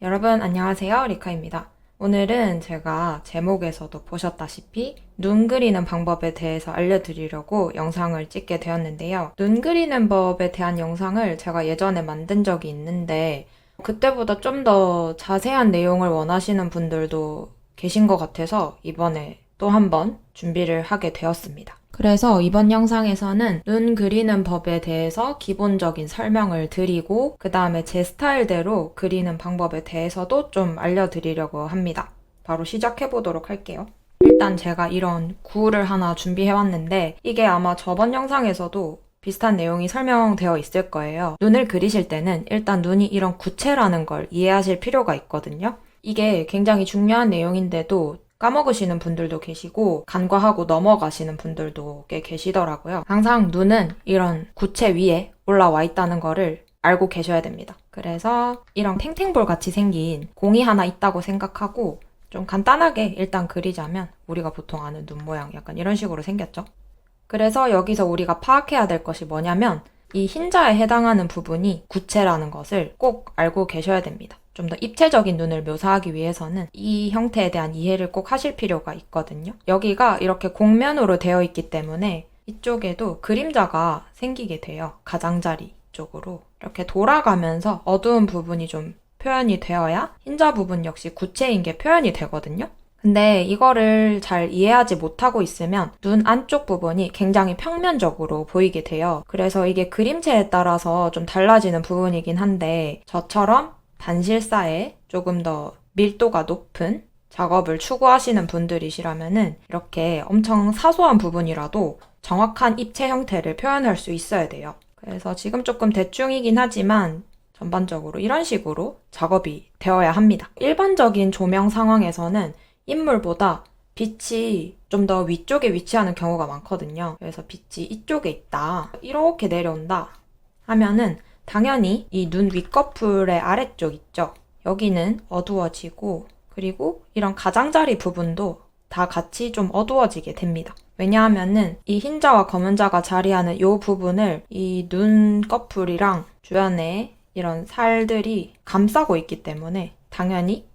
여러분 안녕하세요. 리카입니다. 오늘은 제가 제목에서도 보셨다시피 눈 그리는 방법에 대해서 알려드리려고 영상을 찍게 되었는데요. 눈 그리는 법에 대한 영상을 제가 예전에 만든 적이 있는데 그때보다 좀 더 자세한 내용을 원하시는 분들도 계신 것 같아서 이번에 또 한 번 준비를 하게 되었습니다. 그래서 이번 영상에서는 눈 그리는 법에 대해서 기본적인 설명을 드리고 그 다음에 제 스타일대로 그리는 방법에 대해서도 좀 알려드리려고 합니다. 바로 시작해보도록 할게요. 일단 제가 이런 구를 하나 준비해왔는데 이게 아마 저번 영상에서도 비슷한 내용이 설명되어 있을 거예요. 눈을 그리실 때는 일단 눈이 이런 구체라는 걸 이해하실 필요가 있거든요. 이게 굉장히 중요한 내용인데도 까먹으시는 분들도 계시고 간과하고 넘어가시는 분들도 꽤 계시더라고요. 항상 눈은 이런 구체 위에 올라와 있다는 거를 알고 계셔야 됩니다. 그래서 이런 탱탱볼 같이 생긴 공이 하나 있다고 생각하고 좀 간단하게 일단 그리자면 우리가 보통 아는 눈 모양 약간 이런 식으로 생겼죠. 그래서 여기서 우리가 파악해야 될 것이 뭐냐면 이 흰자에 해당하는 부분이 구체라는 것을 꼭 알고 계셔야 됩니다. 좀 더 입체적인 눈을 묘사하기 위해서는 이 형태에 대한 이해를 꼭 하실 필요가 있거든요. 여기가 이렇게 곡면으로 되어 있기 때문에 이쪽에도 그림자가 생기게 돼요. 가장자리 쪽으로. 이렇게 돌아가면서 어두운 부분이 좀 표현이 되어야 흰자 부분 역시 구체인 게 표현이 되거든요. 근데 이거를 잘 이해하지 못하고 있으면 눈 안쪽 부분이 굉장히 평면적으로 보이게 돼요. 그래서 이게 그림체에 따라서 좀 달라지는 부분이긴 한데 저처럼 단실사에 조금 더 밀도가 높은 작업을 추구하시는 분들이시라면은 이렇게 엄청 사소한 부분이라도 정확한 입체 형태를 표현할 수 있어야 돼요. 그래서 지금 조금 대충이긴 하지만 전반적으로 이런 식으로 작업이 되어야 합니다. 일반적인 조명 상황에서는 인물보다 빛이 좀 더 위쪽에 위치하는 경우가 많거든요. 그래서 빛이 이쪽에 있다. 이렇게 내려온다 하면은 당연히 이 눈 윗꺼풀의 아래쪽 있죠. 여기는 어두워지고 그리고 이런 가장자리 부분도 다 같이 좀 어두워지게 됩니다. 왜냐하면은 이 흰자와 검은자가 자리하는 이 부분을 이 눈꺼풀이랑 주변에 이런 살들이 감싸고 있기 때문에 당연히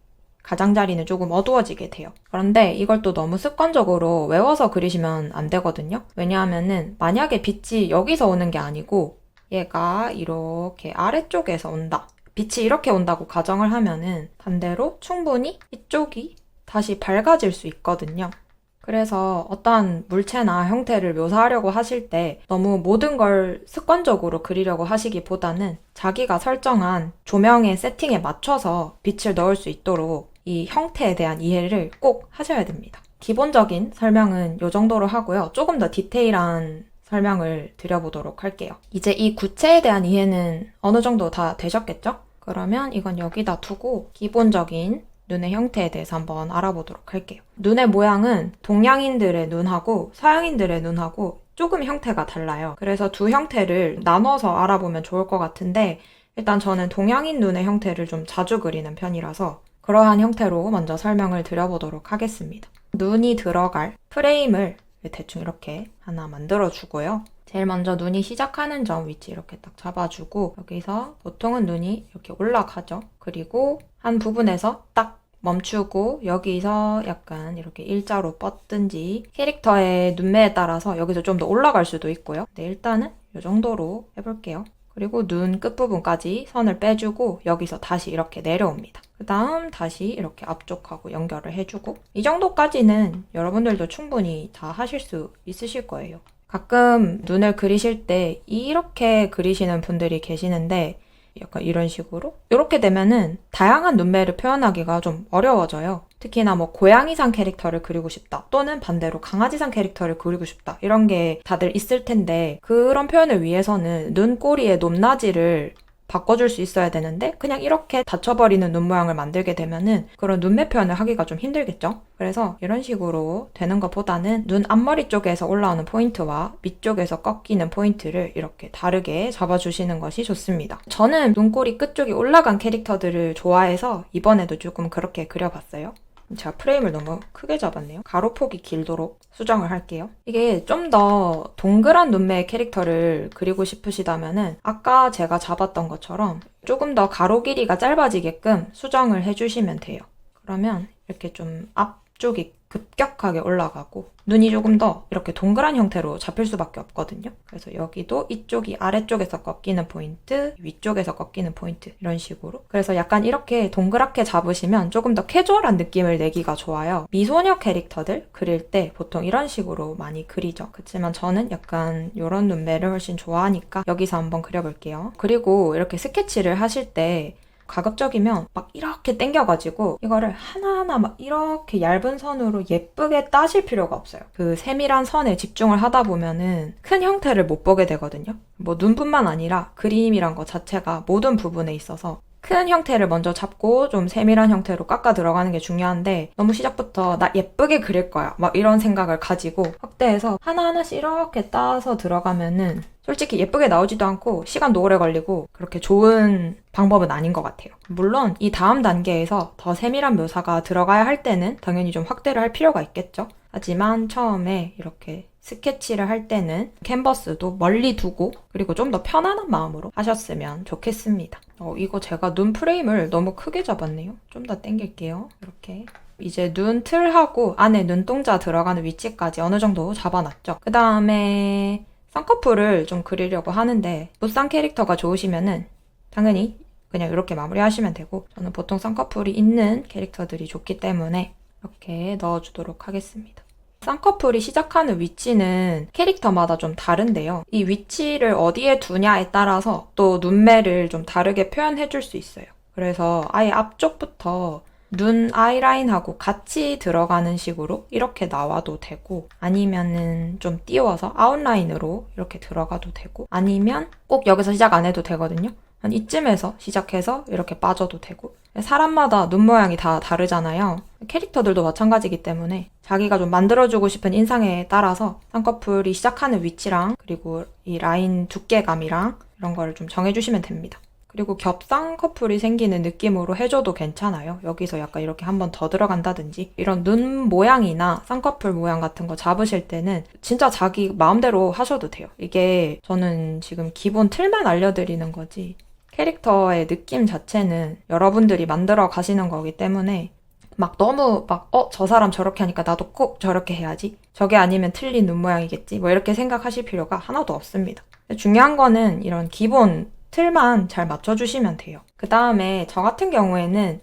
가장자리는 조금 어두워지게 돼요. 그런데 이걸 또 너무 습관적으로 외워서 그리시면 안 되거든요. 왜냐하면은 만약에 빛이 여기서 오는 게 아니고 얘가 이렇게 아래쪽에서 온다. 빛이 이렇게 온다고 가정을 하면은 반대로 충분히 이쪽이 다시 밝아질 수 있거든요. 그래서 어떠한 물체나 형태를 묘사하려고 하실 때 너무 모든 걸 습관적으로 그리려고 하시기보다는 자기가 설정한 조명의 세팅에 맞춰서 빛을 넣을 수 있도록 이 형태에 대한 이해를 꼭 하셔야 됩니다. 기본적인 설명은 이 정도로 하고요. 조금 더 디테일한 설명을 드려보도록 할게요. 이제 이 구체에 대한 이해는 어느 정도 다 되셨겠죠? 그러면 이건 여기다 두고 기본적인 눈의 형태에 대해서 한번 알아보도록 할게요. 눈의 모양은 동양인들의 눈하고 서양인들의 눈하고 조금 형태가 달라요. 그래서 두 형태를 나눠서 알아보면 좋을 것 같은데 일단 저는 동양인 눈의 형태를 좀 자주 그리는 편이라서 그러한 형태로 먼저 설명을 드려보도록 하겠습니다. 눈이 들어갈 프레임을 대충 이렇게 하나 만들어주고요. 제일 먼저 눈이 시작하는 점 위치 이렇게 딱 잡아주고 여기서 보통은 눈이 이렇게 올라가죠. 그리고 한 부분에서 딱 멈추고 여기서 약간 이렇게 일자로 뻗든지 캐릭터의 눈매에 따라서 여기서 좀 더 올라갈 수도 있고요. 근데 일단은 이 정도로 해볼게요. 그리고 눈 끝부분까지 선을 빼주고 여기서 다시 이렇게 내려옵니다. 그 다음 다시 이렇게 앞쪽하고 연결을 해주고 이 정도까지는 여러분들도 충분히 다 하실 수 있으실 거예요. 가끔 눈을 그리실 때 이렇게 그리시는 분들이 계시는데 약간 이런 식으로 이렇게 되면은 다양한 눈매를 표현하기가 좀 어려워져요. 특히나 뭐 고양이상 캐릭터를 그리고 싶다 또는 반대로 강아지상 캐릭터를 그리고 싶다 이런 게 다들 있을 텐데 그런 표현을 위해서는 눈꼬리의 높낮이를 바꿔줄 수 있어야 되는데 그냥 이렇게 닫혀버리는 눈 모양을 만들게 되면은 그런 눈매 표현을 하기가 좀 힘들겠죠? 그래서 이런 식으로 되는 것보다는 눈 앞머리 쪽에서 올라오는 포인트와 밑쪽에서 꺾이는 포인트를 이렇게 다르게 잡아주시는 것이 좋습니다. 저는 눈꼬리 끝쪽이 올라간 캐릭터들을 좋아해서 이번에도 조금 그렇게 그려봤어요. 제가 프레임을 너무 크게 잡았네요. 가로폭이 길도록 수정을 할게요. 이게 좀 더 동그란 눈매 캐릭터를 그리고 싶으시다면은 아까 제가 잡았던 것처럼 조금 더 가로 길이가 짧아지게끔 수정을 해주시면 돼요. 그러면 이렇게 좀 앞쪽이 급격하게 올라가고 눈이 조금 더 이렇게 동그란 형태로 잡힐 수밖에 없거든요. 그래서 여기도 이쪽이 아래쪽에서 꺾이는 포인트, 위쪽에서 꺾이는 포인트 이런 식으로. 그래서 약간 이렇게 동그랗게 잡으시면 조금 더 캐주얼한 느낌을 내기가 좋아요. 미소녀 캐릭터들 그릴 때 보통 이런 식으로 많이 그리죠. 그렇지만 저는 약간 이런 눈매를 훨씬 좋아하니까 여기서 한번 그려볼게요. 그리고 이렇게 스케치를 하실 때 가급적이면 막 이렇게 당겨가지고 이거를 하나하나 막 이렇게 얇은 선으로 예쁘게 따실 필요가 없어요. 그 세밀한 선에 집중을 하다 보면은 큰 형태를 못 보게 되거든요. 뭐 눈뿐만 아니라 그림이란 것 자체가 모든 부분에 있어서 큰 형태를 먼저 잡고 좀 세밀한 형태로 깎아 들어가는 게 중요한데 너무 시작부터 나 예쁘게 그릴 거야 막 이런 생각을 가지고 확대해서 하나하나씩 이렇게 따서 들어가면은 솔직히 예쁘게 나오지도 않고 시간도 오래 걸리고 그렇게 좋은 방법은 아닌 것 같아요. 물론 이 다음 단계에서 더 세밀한 묘사가 들어가야 할 때는 당연히 좀 확대를 할 필요가 있겠죠. 하지만 처음에 이렇게 스케치를 할 때는 캔버스도 멀리 두고 그리고 좀 더 편안한 마음으로 하셨으면 좋겠습니다. 이거 제가 눈 프레임을 너무 크게 잡았네요. 좀 더 당길게요. 이렇게. 이제 눈 틀하고 안에 눈동자 들어가는 위치까지 어느 정도 잡아놨죠. 그 다음에 쌍꺼풀을 좀 그리려고 하는데 무쌍 캐릭터가 좋으시면은 당연히 그냥 이렇게 마무리하시면 되고 저는 보통 쌍꺼풀이 있는 캐릭터들이 좋기 때문에 이렇게 넣어주도록 하겠습니다. 쌍꺼풀이 시작하는 위치는 캐릭터마다 좀 다른데요. 이 위치를 어디에 두냐에 따라서 또 눈매를 좀 다르게 표현해 줄 수 있어요. 그래서 아예 앞쪽부터 눈 아이라인하고 같이 들어가는 식으로 이렇게 나와도 되고 아니면은 좀 띄워서 아웃라인으로 이렇게 들어가도 되고 아니면 꼭 여기서 시작 안 해도 되거든요. 한 이쯤에서 시작해서 이렇게 빠져도 되고 사람마다 눈 모양이 다 다르잖아요. 캐릭터들도 마찬가지이기 때문에 자기가 좀 만들어주고 싶은 인상에 따라서 쌍꺼풀이 시작하는 위치랑 그리고 이 라인 두께감이랑 이런 거를 좀 정해주시면 됩니다. 그리고 겹쌍꺼풀이 생기는 느낌으로 해줘도 괜찮아요. 여기서 약간 이렇게 한번 더 들어간다든지 이런 눈 모양이나 쌍꺼풀 모양 같은 거 잡으실 때는 진짜 자기 마음대로 하셔도 돼요. 이게 저는 지금 기본 틀만 알려드리는 거지 캐릭터의 느낌 자체는 여러분들이 만들어 가시는 거기 때문에 막 너무 저 사람 저렇게 하니까 나도 꼭 저렇게 해야지. 저게 아니면 틀린 눈 모양이겠지. 뭐 이렇게 생각하실 필요가 하나도 없습니다. 중요한 거는 이런 기본 틀만 잘 맞춰주시면 돼요. 그 다음에 저 같은 경우에는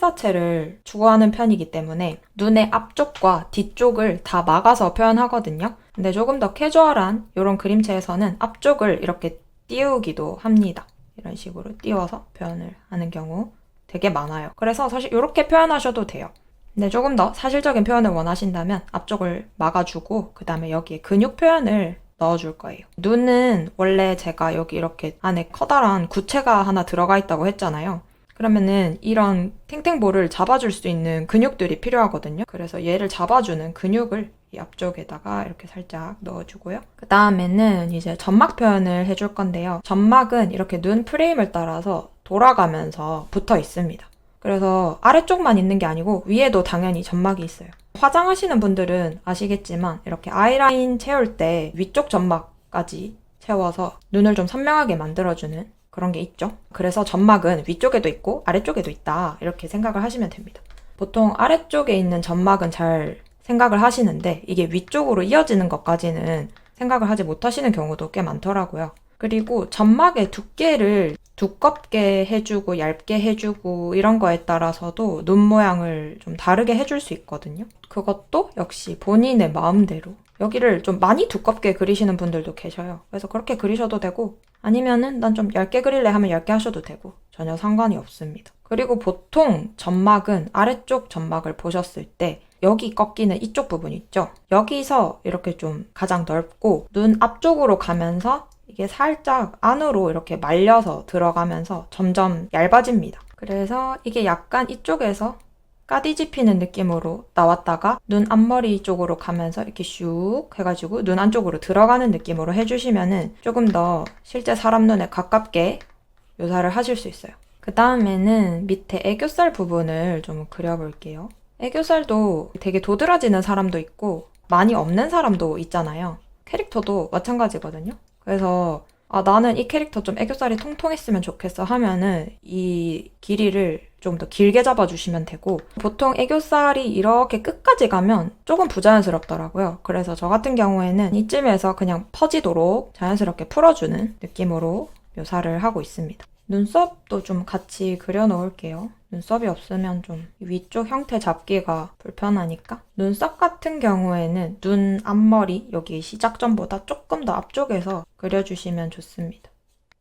반실사체를 추구하는 편이기 때문에 눈의 앞쪽과 뒤쪽을 다 막아서 표현하거든요. 근데 조금 더 캐주얼한 이런 그림체에서는 앞쪽을 이렇게 띄우기도 합니다. 이런 식으로 띄워서 표현을 하는 경우 되게 많아요. 그래서 사실 이렇게 표현하셔도 돼요. 근데 조금 더 사실적인 표현을 원하신다면 앞쪽을 막아주고 그 다음에 여기에 근육 표현을 넣어줄 거예요. 눈은 원래 제가 여기 이렇게 안에 커다란 구체가 하나 들어가 있다고 했잖아요. 그러면은 이런 탱탱볼을 잡아줄 수 있는 근육들이 필요하거든요. 그래서 얘를 잡아주는 근육을 이 앞쪽에다가 이렇게 살짝 넣어주고요. 그 다음에는 이제 점막 표현을 해줄 건데요. 점막은 이렇게 눈 프레임을 따라서 돌아가면서 붙어 있습니다. 그래서 아래쪽만 있는 게 아니고 위에도 당연히 점막이 있어요. 화장하시는 분들은 아시겠지만 이렇게 아이라인 채울 때 위쪽 점막까지 채워서 눈을 좀 선명하게 만들어주는 그런 게 있죠. 그래서 점막은 위쪽에도 있고 아래쪽에도 있다 이렇게 생각을 하시면 됩니다. 보통 아래쪽에 있는 점막은 잘 생각을 하시는데 이게 위쪽으로 이어지는 것까지는 생각을 하지 못하시는 경우도 꽤 많더라고요. 그리고 점막의 두께를 두껍게 해주고 얇게 해주고 이런 거에 따라서도 눈 모양을 좀 다르게 해줄 수 있거든요. 그것도 역시 본인의 마음대로 여기를 좀 많이 두껍게 그리시는 분들도 계셔요. 그래서 그렇게 그리셔도 되고 아니면은 난 좀 얇게 그릴래 하면 얇게 하셔도 되고 전혀 상관이 없습니다. 그리고 보통 점막은 아래쪽 점막을 보셨을 때 여기 꺾이는 이쪽 부분 있죠? 여기서 이렇게 좀 가장 넓고 눈 앞쪽으로 가면서 이게 살짝 안으로 이렇게 말려서 들어가면서 점점 얇아집니다. 그래서 이게 약간 이쪽에서 까디지 피는 느낌으로 나왔다가 눈 앞머리 쪽으로 가면서 이렇게 슉 해가지고 눈 안쪽으로 들어가는 느낌으로 해주시면은 조금 더 실제 사람 눈에 가깝게 묘사를 하실 수 있어요. 그 다음에는 밑에 애교살 부분을 좀 그려볼게요. 애교살도 되게 도드라지는 사람도 있고 많이 없는 사람도 있잖아요. 캐릭터도 마찬가지거든요. 그래서 나는 이 캐릭터 좀 애교살이 통통했으면 좋겠어 하면은 이 길이를 좀 더 길게 잡아주시면 되고, 보통 애교살이 이렇게 끝까지 가면 조금 부자연스럽더라고요. 그래서 저 같은 경우에는 이쯤에서 그냥 퍼지도록 자연스럽게 풀어주는 느낌으로 묘사를 하고 있습니다. 눈썹도 좀 같이 그려놓을게요. 눈썹이 없으면 좀 위쪽 형태 잡기가 불편하니까. 눈썹 같은 경우에는 눈 앞머리 여기 시작점보다 조금 더 앞쪽에서 그려주시면 좋습니다.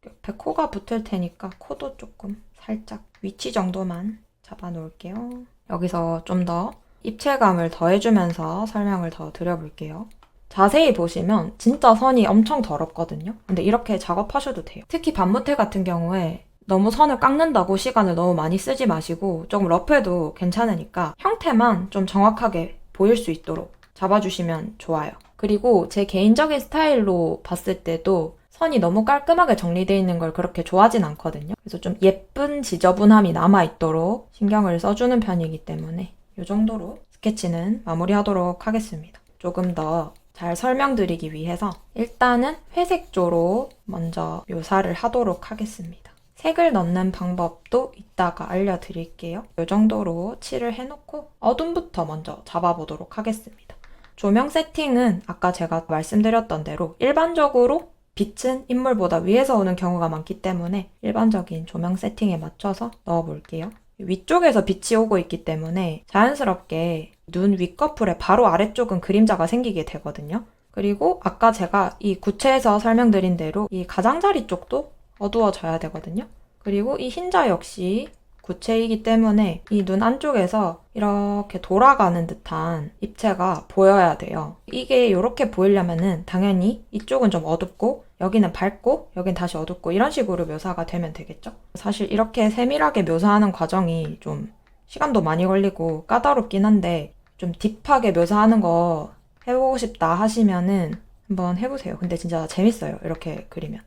옆에 코가 붙을 테니까 코도 조금 살짝 위치 정도만 잡아 놓을게요. 여기서 좀 더 입체감을 더해주면서 설명을 더 드려볼게요. 자세히 보시면 진짜 선이 엄청 더럽거든요. 근데 이렇게 작업하셔도 돼요. 특히 반모텔 같은 경우에 너무 선을 깎는다고 시간을 너무 많이 쓰지 마시고 조금 러프해도 괜찮으니까 형태만 좀 정확하게 보일 수 있도록 잡아주시면 좋아요. 그리고 제 개인적인 스타일로 봤을 때도 선이 너무 깔끔하게 정리되어 있는 걸 그렇게 좋아하진 않거든요. 그래서 좀 예쁜 지저분함이 남아있도록 신경을 써주는 편이기 때문에 이 정도로 스케치는 마무리하도록 하겠습니다. 조금 더 잘 설명드리기 위해서 일단은 회색조로 먼저 묘사를 하도록 하겠습니다. 색을 넣는 방법도 이따가 알려드릴게요. 이 정도로 칠을 해놓고 어둠부터 먼저 잡아보도록 하겠습니다. 조명 세팅은 아까 제가 말씀드렸던 대로 일반적으로 빛은 인물보다 위에서 오는 경우가 많기 때문에 일반적인 조명 세팅에 맞춰서 넣어볼게요. 위쪽에서 빛이 오고 있기 때문에 자연스럽게 눈 윗꺼풀에 바로 아래쪽은 그림자가 생기게 되거든요. 그리고 아까 제가 이 구체에서 설명드린 대로 이 가장자리 쪽도 어두워져야 되거든요. 그리고 이 흰자 역시 구체이기 때문에 이 눈 안쪽에서 이렇게 돌아가는 듯한 입체가 보여야 돼요. 이게 이렇게 보이려면은 당연히 이쪽은 좀 어둡고 여기는 밝고 여긴 다시 어둡고 이런 식으로 묘사가 되면 되겠죠? 사실 이렇게 세밀하게 묘사하는 과정이 좀 시간도 많이 걸리고 까다롭긴 한데 좀 딥하게 묘사하는 거 해보고 싶다 하시면은 한번 해보세요. 근데 진짜 재밌어요. 이렇게 그리면.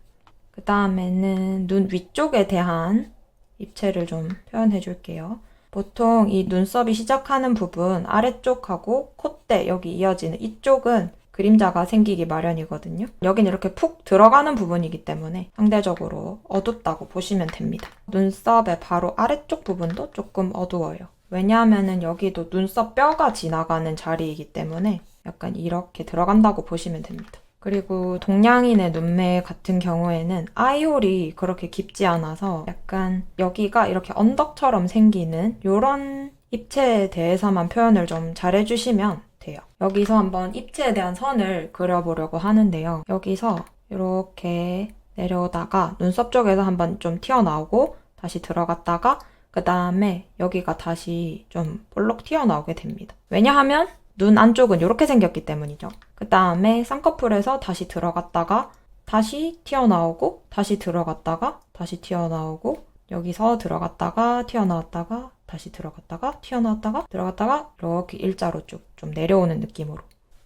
그 다음에는 눈 위쪽에 대한 입체를 좀 표현해 줄게요. 보통 이 눈썹이 시작하는 부분 아래쪽하고 콧대 여기 이어지는 이쪽은 그림자가 생기기 마련이거든요. 여긴 이렇게 푹 들어가는 부분이기 때문에 상대적으로 어둡다고 보시면 됩니다. 눈썹의 바로 아래쪽 부분도 조금 어두워요. 왜냐하면은 여기도 눈썹 뼈가 지나가는 자리이기 때문에 약간 이렇게 들어간다고 보시면 됩니다. 그리고 동양인의 눈매 같은 경우에는 아이홀이 그렇게 깊지 않아서 약간 여기가 이렇게 언덕처럼 생기는 이런 입체에 대해서만 표현을 좀 잘해주시면 돼요. 여기서 한번 입체에 대한 선을 그려보려고 하는데요. 여기서 이렇게 내려오다가 눈썹 쪽에서 한번 좀 튀어나오고 다시 들어갔다가 그 다음에 여기가 다시 좀 볼록 튀어나오게 됩니다. 왜냐하면 눈 안쪽은 이렇게 생겼기 때문이죠. 그 다음에 쌍꺼풀에서 다시 들어갔다가 다시 튀어나오고 다시 들어갔다가 다시 튀어나오고 여기서 들어갔다가 튀어나왔다가 다시 들어갔다가 튀어나왔다가 들어갔다가 이렇게 일자로 쭉 좀 내려오는 느낌으로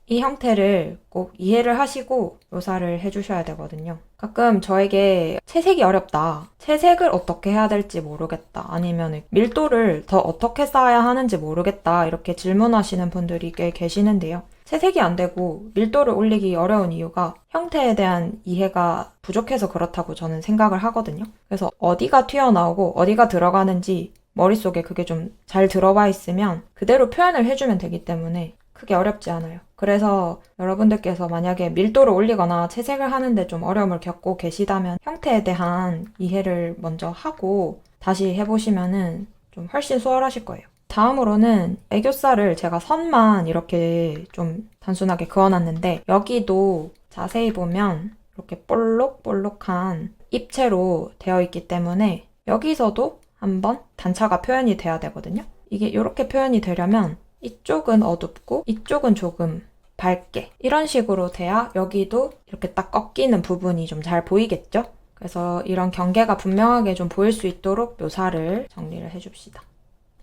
이 형태를 꼭 이해를 하시고 묘사를 해주셔야 되거든요. 가끔 저에게 채색이 어렵다. 채색을 어떻게 해야 될지 모르겠다. 아니면 밀도를 더 어떻게 쌓아야 하는지 모르겠다. 이렇게 질문하시는 분들이 꽤 계시는데요. 채색이 안 되고 밀도를 올리기 어려운 이유가 형태에 대한 이해가 부족해서 그렇다고 저는 생각을 하거든요. 그래서 어디가 튀어나오고 어디가 들어가는지 머릿속에 그게 좀 잘 들어와 있으면 그대로 표현을 해주면 되기 때문에 크게 어렵지 않아요. 그래서 여러분들께서 만약에 밀도를 올리거나 채색을 하는데 좀 어려움을 겪고 계시다면 형태에 대한 이해를 먼저 하고 다시 해보시면은 좀 훨씬 수월하실 거예요. 다음으로는 애교살을 제가 선만 이렇게 좀 단순하게 그어놨는데 여기도 자세히 보면 이렇게 볼록볼록한 입체로 되어 있기 때문에 여기서도 한번 단차가 표현이 돼야 되거든요. 이게 이렇게 표현이 되려면 이쪽은 어둡고 이쪽은 조금 밝게 이런 식으로 돼야 여기도 이렇게 딱 꺾이는 부분이 좀 잘 보이겠죠? 그래서 이런 경계가 분명하게 좀 보일 수 있도록 묘사를 정리를 해줍시다.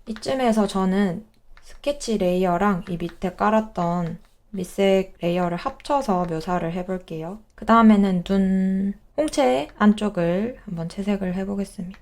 이쯤에서 저는 스케치 레이어랑 이 밑에 깔았던 밑색 레이어를 합쳐서 묘사를 해볼게요. 그 다음에는 눈 홍채 안쪽을 한번 채색을 해보겠습니다.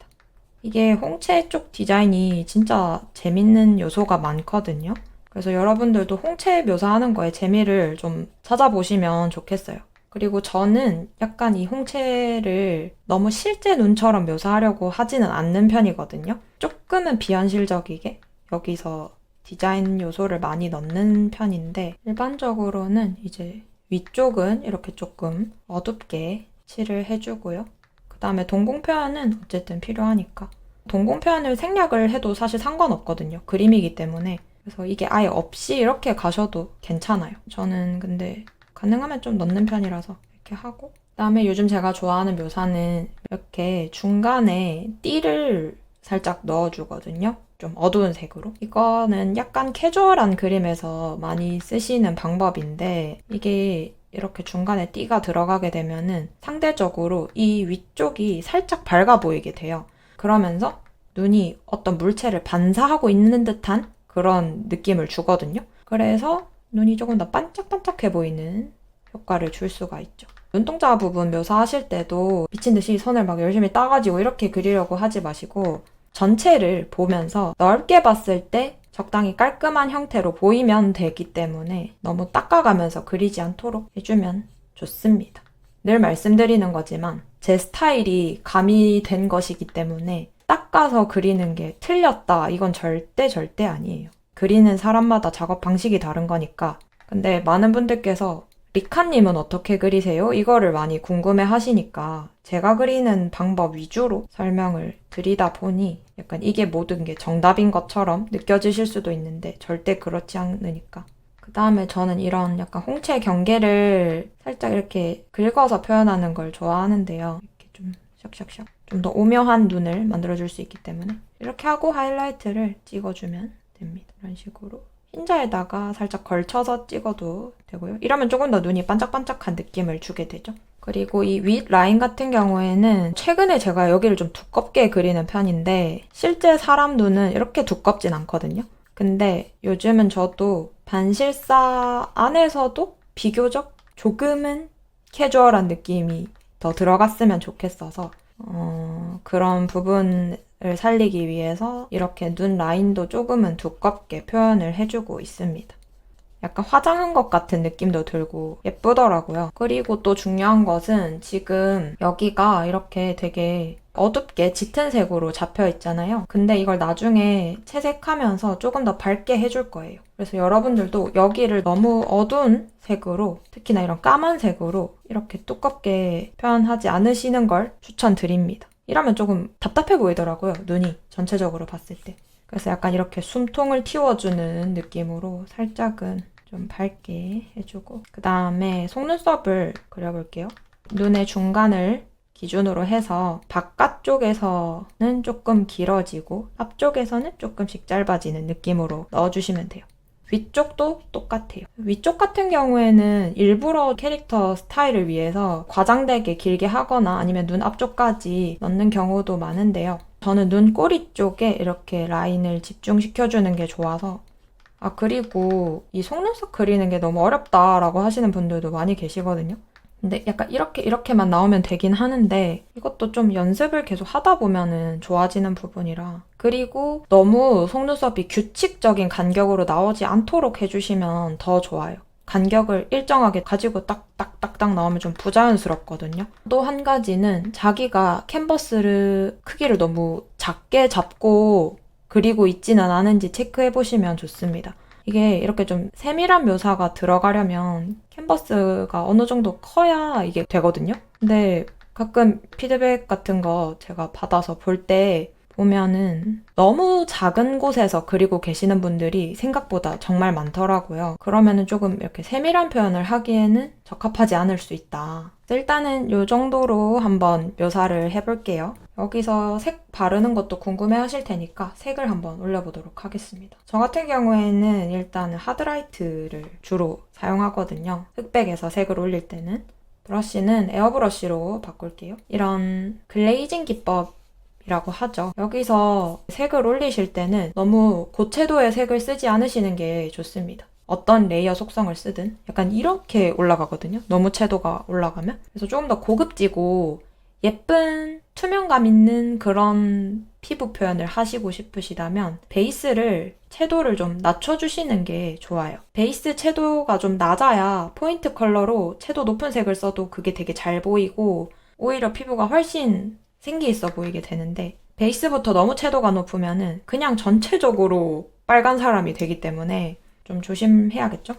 이게 홍채 쪽 디자인이 진짜 재밌는 요소가 많거든요. 그래서 여러분들도 홍채 묘사하는 거에 재미를 좀 찾아보시면 좋겠어요. 그리고 저는 약간 이 홍채를 너무 실제 눈처럼 묘사하려고 하지는 않는 편이거든요. 조금은 비현실적이게 여기서 디자인 요소를 많이 넣는 편인데, 일반적으로는 이제 위쪽은 이렇게 조금 어둡게 칠을 해주고요. 그 다음에 동공 표현은 어쨌든 필요하니까. 동공 표현을 생략을 해도 사실 상관없거든요. 그림이기 때문에. 그래서 이게 아예 없이 이렇게 가셔도 괜찮아요. 저는 근데 가능하면 좀 넣는 편이라서 이렇게 하고, 그다음에 요즘 제가 좋아하는 묘사는 이렇게 중간에 띠를 살짝 넣어주거든요. 좀 어두운 색으로. 이거는 약간 캐주얼한 그림에서 많이 쓰시는 방법인데, 이게 이렇게 중간에 띠가 들어가게 되면은 상대적으로 이 위쪽이 살짝 밝아 보이게 돼요. 그러면서 눈이 어떤 물체를 반사하고 있는 듯한 그런 느낌을 주거든요. 그래서 눈이 조금 더 반짝반짝해 보이는 효과를 줄 수가 있죠. 눈동자 부분 묘사하실 때도 미친 듯이 손을 막 열심히 따가지고 이렇게 그리려고 하지 마시고, 전체를 보면서 넓게 봤을 때 적당히 깔끔한 형태로 보이면 되기 때문에 너무 닦아가면서 그리지 않도록 해주면 좋습니다. 늘 말씀드리는 거지만 제 스타일이 가미된 것이기 때문에 닦아서 그리는 게 틀렸다, 이건 절대 아니에요. 그리는 사람마다 작업 방식이 다른 거니까. 근데 많은 분들께서 리카님은 어떻게 그리세요? 이거를 많이 궁금해 하시니까 제가 그리는 방법 위주로 설명을 드리다 보니 약간 이게 모든 게 정답인 것처럼 느껴지실 수도 있는데 절대 그렇지 않으니까. 그 다음에 저는 이런 약간 홍채 경계를 살짝 이렇게 긁어서 표현하는 걸 좋아하는데요. 이렇게 좀 샥샥샥. 좀 더 오묘한 눈을 만들어줄 수 있기 때문에 이렇게 하고 하이라이트를 찍어주면 됩니다. 이런 식으로. 흰자에다가 살짝 걸쳐서 찍어도 되고요. 이러면 조금 더 눈이 반짝반짝한 느낌을 주게 되죠. 그리고 이 윗 라인 같은 경우에는 최근에 제가 여기를 좀 두껍게 그리는 편인데 실제 사람 눈은 이렇게 두껍진 않거든요. 근데 요즘은 저도 반실사 안에서도 비교적 조금은 캐주얼한 느낌이 더 들어갔으면 좋겠어서 그런 부분을 살리기 위해서 이렇게 눈 라인도 조금은 두껍게 표현을 해주고 있습니다. 약간 화장한 것 같은 느낌도 들고 예쁘더라고요. 그리고 또 중요한 것은 지금 여기가 이렇게 되게 어둡게 짙은 색으로 잡혀 있잖아요. 근데 이걸 나중에 채색하면서 조금 더 밝게 해줄 거예요. 그래서 여러분들도 여기를 너무 어두운 색으로, 특히나 이런 까만색으로 이렇게 두껍게 표현하지 않으시는 걸 추천드립니다. 이러면 조금 답답해 보이더라고요, 눈이 전체적으로 봤을 때. 그래서 약간 이렇게 숨통을 틔워주는 느낌으로 살짝은 좀 밝게 해주고, 그 다음에 속눈썹을 그려볼게요. 눈의 중간을 기준으로 해서 바깥쪽에서는 조금 길어지고 앞쪽에서는 조금씩 짧아지는 느낌으로 넣어주시면 돼요. 위쪽도 똑같아요. 위쪽 같은 경우에는 일부러 캐릭터 스타일을 위해서 과장되게 길게 하거나 아니면 눈 앞쪽까지 넣는 경우도 많은데요. 저는 눈 꼬리 쪽에 이렇게 라인을 집중시켜주는 게 좋아서. 그리고 이 속눈썹 그리는 게 너무 어렵다라고 하시는 분들도 많이 계시거든요. 근데 약간 이렇게만 나오면 되긴 하는데 이것도 좀 연습을 계속 하다 보면은 좋아지는 부분이라. 그리고 너무 속눈썹이 규칙적인 간격으로 나오지 않도록 해주시면 더 좋아요. 간격을 일정하게 가지고 딱딱딱딱 나오면 좀 부자연스럽거든요. 또 한 가지는 자기가 캔버스 크기를 너무 작게 잡고 그리고 있지는 않은지 체크해보시면 좋습니다. 이게 이렇게 좀 세밀한 묘사가 들어가려면 캔버스가 어느 정도 커야 이게 되거든요. 근데 가끔 피드백 같은 거 제가 받아서 볼 때 보면은 너무 작은 곳에서 그리고 계시는 분들이 생각보다 정말 많더라고요. 그러면은 조금 이렇게 세밀한 표현을 하기에는 적합하지 않을 수 있다. 일단은 이 정도로 한번 묘사를 해볼게요. 여기서 색 바르는 것도 궁금해 하실 테니까 색을 한번 올려보도록 하겠습니다. 저 같은 경우에는 일단 하드라이트를 주로 사용하거든요. 흑백에서 색을 올릴 때는. 브러쉬는 에어브러쉬로 바꿀게요. 이런 글레이징 기법이라고 하죠. 여기서 색을 올리실 때는 너무 고채도의 색을 쓰지 않으시는 게 좋습니다. 어떤 레이어 속성을 쓰든 약간 이렇게 올라가거든요. 너무 채도가 올라가면. 그래서 조금 더 고급지고 예쁜 투명감 있는 그런 피부 표현을 하시고 싶으시다면 베이스를 채도를 좀 낮춰주시는 게 좋아요. 베이스 채도가 좀 낮아야 포인트 컬러로 채도 높은 색을 써도 그게 되게 잘 보이고 오히려 피부가 훨씬 생기 있어 보이게 되는데 베이스부터 너무 채도가 높으면은 그냥 전체적으로 빨간 사람이 되기 때문에 좀 조심해야겠죠?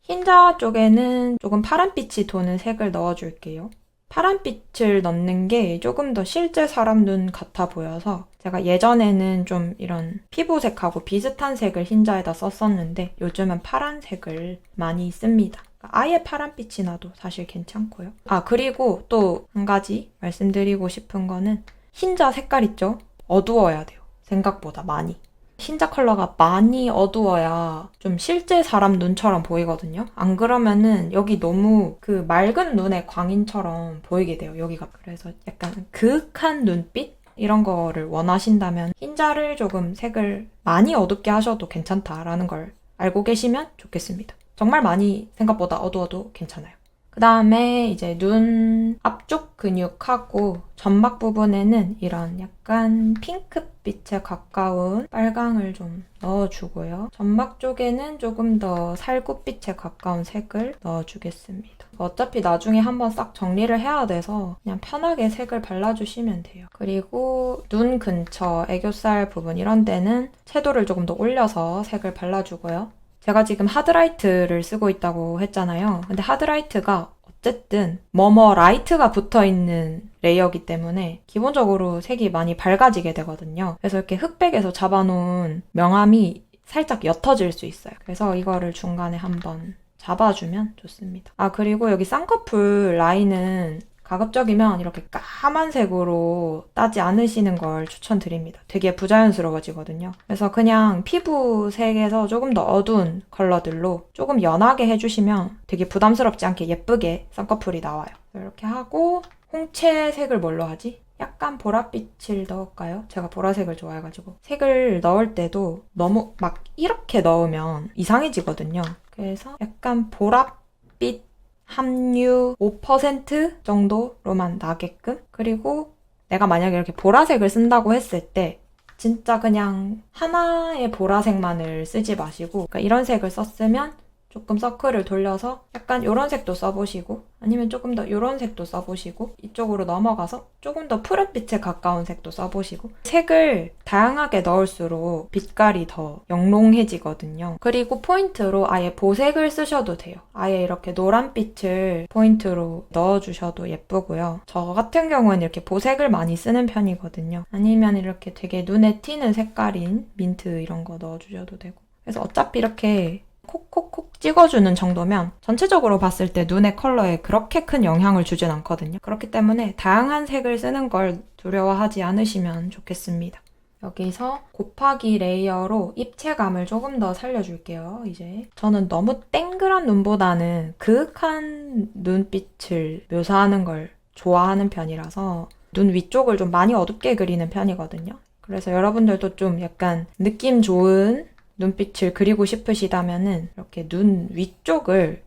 흰자 쪽에는 조금 파란빛이 도는 색을 넣어줄게요. 파란빛을 넣는 게 조금 더 실제 사람 눈 같아 보여서 제가 예전에는 좀 이런 피부색하고 비슷한 색을 흰자에다 썼었는데 요즘은 파란색을 많이 씁니다. 아예 파란빛이 나도 사실 괜찮고요. 그리고 또 한 가지 말씀드리고 싶은 거는 흰자 색깔 있죠? 어두워야 돼요. 생각보다 많이. 흰자 컬러가 많이 어두워야 좀 실제 사람 눈처럼 보이거든요. 안 그러면은 여기 너무 그 맑은 눈의 광인처럼 보이게 돼요, 여기가. 그래서 약간 그윽한 눈빛? 이런 거를 원하신다면 흰자를 조금 색을 많이 어둡게 하셔도 괜찮다라는 걸 알고 계시면 좋겠습니다. 정말 많이 생각보다 어두워도 괜찮아요. 그 다음에 이제 눈 앞쪽 근육하고 점막 부분에는 이런 약간 핑크빛에 가까운 빨강을 좀 넣어주고요. 점막 쪽에는 조금 더 살구빛에 가까운 색을 넣어주겠습니다. 어차피 나중에 한번 싹 정리를 해야 돼서 그냥 편하게 색을 발라주시면 돼요. 그리고 눈 근처 애교살 부분 이런 데는 채도를 조금 더 올려서 색을 발라주고요. 제가 지금 하드라이트를 쓰고 있다고 했잖아요. 근데 하드라이트가 어쨌든 라이트가 붙어있는 레이어이기 때문에 기본적으로 색이 많이 밝아지게 되거든요. 그래서 이렇게 흑백에서 잡아놓은 명암이 살짝 옅어질 수 있어요. 그래서 이거를 중간에 한번 잡아주면 좋습니다. 그리고 여기 쌍꺼풀 라인은 가급적이면 이렇게 까만색으로 따지 않으시는 걸 추천드립니다. 되게 부자연스러워지거든요. 그래서 그냥 피부색에서 조금 더 어두운 컬러들로 조금 연하게 해주시면 되게 부담스럽지 않게 예쁘게 쌍꺼풀이 나와요. 이렇게 하고 홍채색을 뭘로 하지? 약간 보랏빛을 넣을까요? 제가 보라색을 좋아해가지고. 색을 넣을 때도 너무 막 이렇게 넣으면 이상해지거든요. 그래서 약간 보랏빛 함유 5% 정도로만 나게끔. 그리고 내가 만약에 이렇게 보라색을 쓴다고 했을 때 진짜 그냥 하나의 보라색만을 쓰지 마시고 그러니까 이런 색을 썼으면 조금 서클을 돌려서 약간 이런 색도 써보시고 아니면 조금 더 이런 색도 써보시고 이쪽으로 넘어가서 조금 더 푸른빛에 가까운 색도 써보시고 색을 다양하게 넣을수록 빛깔이 더 영롱해지거든요. 그리고 포인트로 아예 보색을 쓰셔도 돼요. 아예 이렇게 노란빛을 포인트로 넣어주셔도 예쁘고요. 저 같은 경우는 이렇게 보색을 많이 쓰는 편이거든요. 아니면 이렇게 되게 눈에 띄는 색깔인 민트 이런 거 넣어주셔도 되고 그래서 어차피 이렇게 콕콕콕 찍어주는 정도면 전체적으로 봤을 때 눈의 컬러에 그렇게 큰 영향을 주진 않거든요. 그렇기 때문에 다양한 색을 쓰는 걸 두려워하지 않으시면 좋겠습니다. 여기서 곱하기 레이어로 입체감을 조금 더 살려줄게요. 이제 저는 너무 땡그란 눈보다는 그윽한 눈빛을 묘사하는 걸 좋아하는 편이라서 눈 위쪽을 좀 많이 어둡게 그리는 편이거든요. 그래서 여러분들도 좀 약간 느낌 좋은 눈빛을 그리고 싶으시다면은 이렇게 눈 위쪽을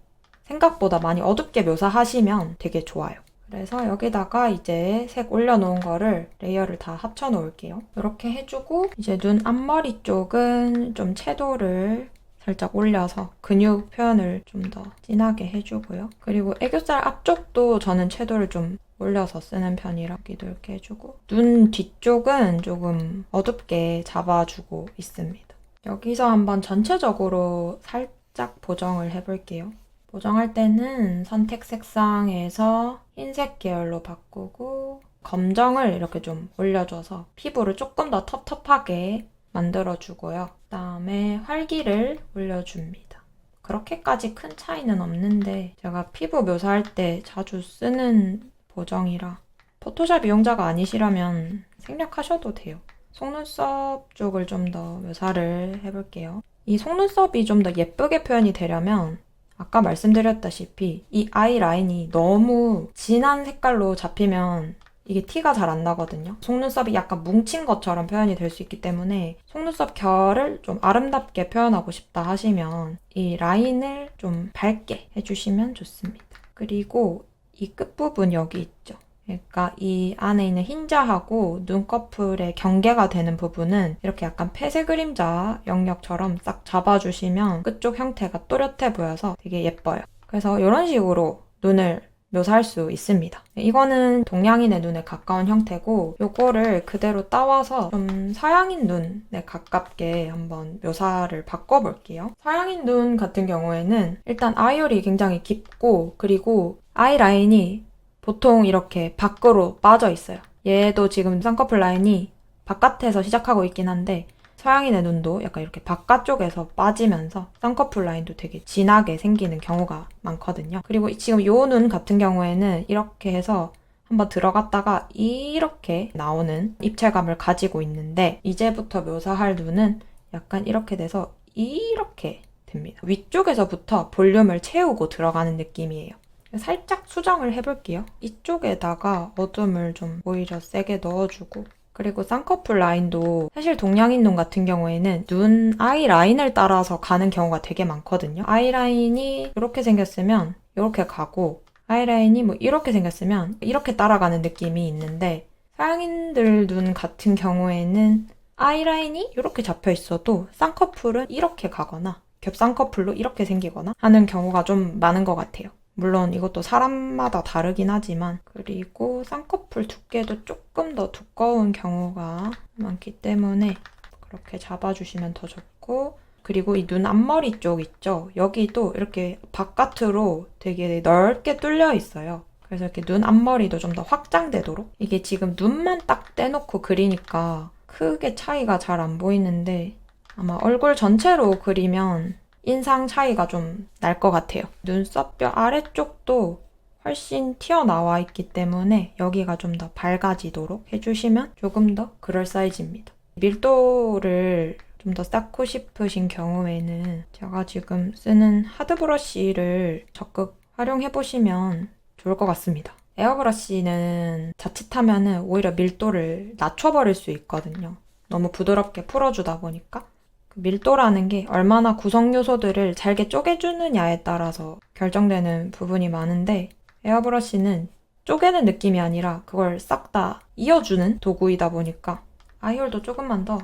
생각보다 많이 어둡게 묘사하시면 되게 좋아요. 그래서 여기다가 이제 색 올려놓은 거를 레이어를 다 합쳐 놓을게요. 이렇게 해주고 이제 눈 앞머리 쪽은 좀 채도를 살짝 올려서 근육 표현을 좀 더 진하게 해주고요. 그리고 애교살 앞쪽도 저는 채도를 좀 올려서 쓰는 편이라 여기도 이렇게 해주고 눈 뒤쪽은 조금 어둡게 잡아주고 있습니다. 여기서 한번 전체적으로 살짝 보정을 해볼게요. 보정할 때는 선택 색상에서 흰색 계열로 바꾸고 검정을 이렇게 좀 올려줘서 피부를 조금 더 텁텁하게 만들어주고요. 그다음에 활기를 올려줍니다. 그렇게까지 큰 차이는 없는데 제가 피부 묘사할 때 자주 쓰는 보정이라 포토샵 이용자가 아니시라면 생략하셔도 돼요. 속눈썹 쪽을 좀 더 묘사를 해볼게요. 이 속눈썹이 좀 더 예쁘게 표현이 되려면 아까 말씀드렸다시피 이 아이 라인이 너무 진한 색깔로 잡히면 이게 티가 잘 안 나거든요. 속눈썹이 약간 뭉친 것처럼 표현이 될 수 있기 때문에 속눈썹 결을 좀 아름답게 표현하고 싶다 하시면 이 라인을 좀 밝게 해주시면 좋습니다. 그리고 이 끝부분 여기 있죠. 그러니까 이 안에 있는 흰자하고 눈꺼풀의 경계가 되는 부분은 이렇게 약간 폐쇄 그림자 영역처럼 싹 잡아주시면 끝쪽 형태가 또렷해 보여서 되게 예뻐요. 그래서 이런 식으로 눈을 묘사할 수 있습니다. 이거는 동양인의 눈에 가까운 형태고 요거를 그대로 따와서 좀 서양인 눈에 가깝게 한번 묘사를 바꿔볼게요. 서양인 눈 같은 경우에는 일단 아이홀이 굉장히 깊고 그리고 아이라인이 보통 이렇게 밖으로 빠져 있어요. 얘도 지금 쌍꺼풀 라인이 바깥에서 시작하고 있긴 한데 서양인의 눈도 약간 이렇게 바깥쪽에서 빠지면서 쌍꺼풀 라인도 되게 진하게 생기는 경우가 많거든요. 그리고 지금 이 눈 같은 경우에는 이렇게 해서 한번 들어갔다가 이렇게 나오는 입체감을 가지고 있는데 이제부터 묘사할 눈은 약간 이렇게 돼서 이렇게 됩니다. 위쪽에서부터 볼륨을 채우고 들어가는 느낌이에요. 살짝 수정을 해볼게요. 이쪽에다가 어둠을 좀 오히려 세게 넣어주고 그리고 쌍꺼풀 라인도 사실 동양인 눈 같은 경우에는 눈 아이라인을 따라서 가는 경우가 되게 많거든요. 아이라인이 이렇게 생겼으면 이렇게 가고 아이라인이 뭐 이렇게 생겼으면 이렇게 따라가는 느낌이 있는데 서양인들 눈 같은 경우에는 아이라인이 이렇게 잡혀 있어도 쌍꺼풀은 이렇게 가거나 겹쌍꺼풀로 이렇게 생기거나 하는 경우가 좀 많은 것 같아요. 물론 이것도 사람마다 다르긴 하지만 그리고 쌍꺼풀 두께도 조금 더 두꺼운 경우가 많기 때문에 그렇게 잡아주시면 더 좋고 그리고 이 눈 앞머리 쪽 있죠? 여기도 이렇게 바깥으로 되게 넓게 뚫려 있어요. 그래서 이렇게 눈 앞머리도 좀 더 확장되도록 이게 지금 눈만 딱 떼놓고 그리니까 크게 차이가 잘 안 보이는데 아마 얼굴 전체로 그리면 인상 차이가 좀 날 것 같아요. 눈썹뼈 아래쪽도 훨씬 튀어나와 있기 때문에 여기가 좀 더 밝아지도록 해주시면 조금 더 그럴싸해집니다. 밀도를 좀 더 쌓고 싶으신 경우에는 제가 지금 쓰는 하드 브러쉬를 적극 활용해보시면 좋을 것 같습니다. 에어브러쉬는 자칫하면 오히려 밀도를 낮춰버릴 수 있거든요. 너무 부드럽게 풀어주다 보니까. 밀도라는 게 얼마나 구성 요소들을 잘게 쪼개주느냐에 따라서 결정되는 부분이 많은데 에어브러쉬는 쪼개는 느낌이 아니라 그걸 싹 다 이어주는 도구이다 보니까 아이홀도 조금만 더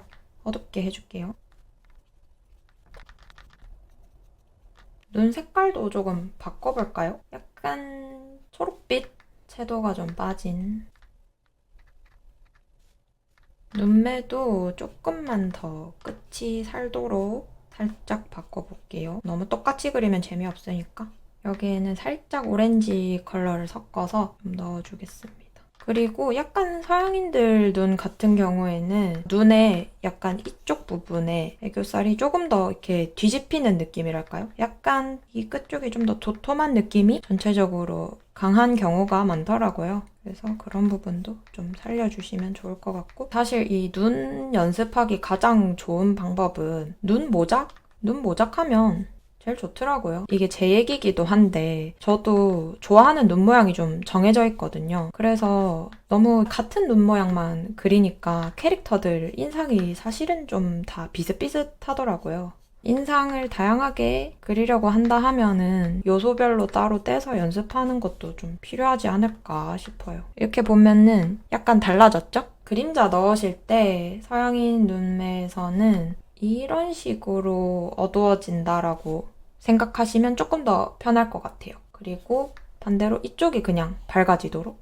어둡게 해줄게요. 눈 색깔도 조금 바꿔볼까요? 약간 초록빛 채도가 좀 빠진 눈매도 조금만 더 끝이 살도록 살짝 바꿔볼게요. 너무 똑같이 그리면 재미없으니까 여기에는 살짝 오렌지 컬러를 섞어서 좀 넣어주겠습니다. 그리고 약간 서양인들 눈 같은 경우에는 눈에 약간 이쪽 부분에 애교살이 조금 더 이렇게 뒤집히는 느낌이랄까요? 약간 이 끝쪽이 좀 더 도톰한 느낌이 전체적으로 강한 경우가 많더라고요. 그래서 그런 부분도 좀 살려주시면 좋을 것 같고 사실 이 눈 연습하기 가장 좋은 방법은 눈 모작? 눈 모작하면 제일 좋더라고요. 이게 제 얘기기도 한데 저도 좋아하는 눈 모양이 좀 정해져 있거든요. 그래서 너무 같은 눈 모양만 그리니까 캐릭터들 인상이 사실은 좀 다 비슷비슷하더라고요. 인상을 다양하게 그리려고 한다 하면은 요소별로 따로 떼서 연습하는 것도 좀 필요하지 않을까 싶어요. 이렇게 보면은 약간 달라졌죠? 그림자 넣으실 때 서양인 눈매에서는 이런 식으로 어두워진다라고 생각하시면 조금 더 편할 것 같아요. 그리고 반대로 이쪽이 그냥 밝아지도록.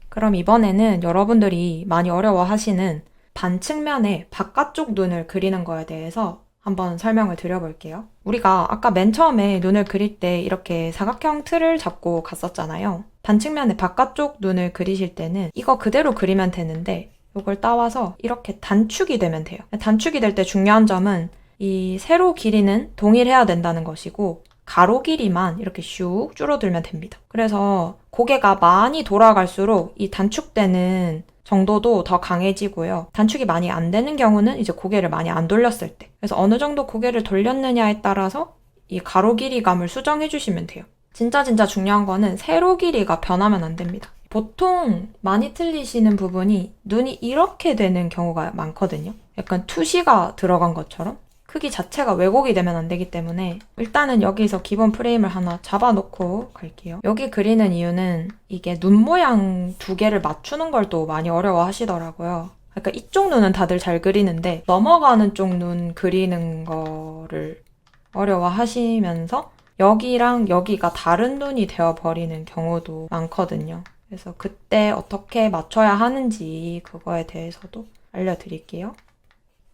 그럼 이번에는 여러분들이 많이 어려워하시는 반측면의 바깥쪽 눈을 그리는 거에 대해서 한번 설명을 드려볼게요. 우리가 아까 맨 처음에 눈을 그릴 때 이렇게 사각형 틀을 잡고 갔었잖아요. 반측면의 바깥쪽 눈을 그리실 때는 이거 그대로 그리면 되는데 이걸 따와서 이렇게 단축이 되면 돼요. 단축이 될 때 중요한 점은 이 세로 길이는 동일해야 된다는 것이고 가로 길이만 이렇게 슉 줄어들면 됩니다. 그래서 고개가 많이 돌아갈수록 이 단축되는 정도도 더 강해지고요. 단축이 많이 안 되는 경우는 이제 고개를 많이 안 돌렸을 때. 그래서 어느 정도 고개를 돌렸느냐에 따라서 이 가로 길이감을 수정해 주시면 돼요. 진짜 중요한 거는 세로 길이가 변하면 안 됩니다. 보통 많이 틀리시는 부분이 눈이 이렇게 되는 경우가 많거든요. 약간 투시가 들어간 것처럼. 크기 자체가 왜곡이 되면 안 되기 때문에 일단은 여기서 기본 프레임을 하나 잡아놓고 갈게요. 여기 그리는 이유는 이게 눈 모양 두 개를 맞추는 걸 또 많이 어려워 하시더라고요. 그러니까 이쪽 눈은 다들 잘 그리는데 넘어가는 쪽 눈 그리는 거를 어려워 하시면서 여기랑 여기가 다른 눈이 되어버리는 경우도 많거든요. 그래서 그때 어떻게 맞춰야 하는지 그거에 대해서도 알려드릴게요.